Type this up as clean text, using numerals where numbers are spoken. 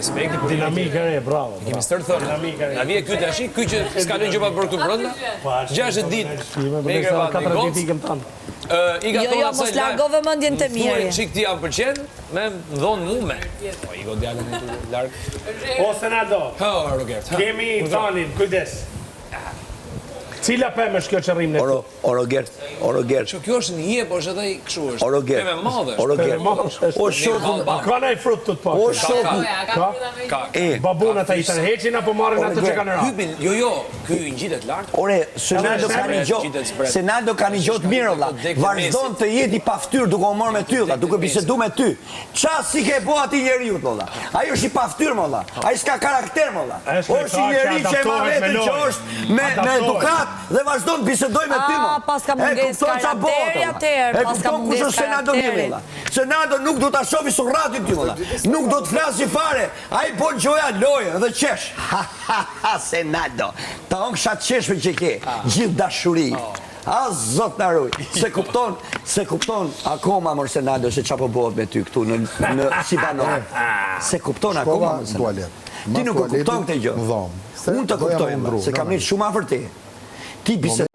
respekti. Dinamike e, bravo. Kemi stërë thënë. Na vje ky tash, ky që s'ka lënë gjë pa bërë këtu brenda. 60 ditë. Me krevat në gocë. Jo, mos largove mendjen të mirë. Çik ti jam pëlqen, me dhon mume. Po i go djalën e larg. O Senado. Ha, Robert. Kemi tonin, kujdes. Cila pemë është kjo që rrim ne? Orogert. Kjo është një hije, po është edhe kështu është. Orogert. Pemë madhe. Orogert. O shokun. Ka ndaj frut të pak. O shokun. Ka. Babunat ai tani heqin apo marrin atë që kanë ra? Hypin, jo, ky ngjitet lart. Ore, Senado ka një gjotë mirë, valla. Vazhdon të jeti pa fytyrë duke u marrë me ty, valla, duke bisedu me ty. Ça si ke bo atij njeriu, valla. Ai është i pa fytyrë, valla. Ai s'ka karakter, valla. Është një njeri që e marrë që është me edukat dhe vazhdon të bisedoj me ty, valla. Pas ka munges karakteri atëherë, pas ka munges karakteri. Senado nuk do ta shohë surratin ty, valla. Nuk do të flasë fare. Ai po gjoja lojë dhe qesh. Senado. Ta onksha qeshme që ke, gjithë dashuri. A, zot në ruj. Se kupton akoma, mër Senado, se qa po bëhet me ty këtu në Sibanor. Se kupton akoma, mër Senado. Ti nuk kupton këtë gjë. Unë të kuptojmë, se kam një shumë afër ti. Ti bisedoj.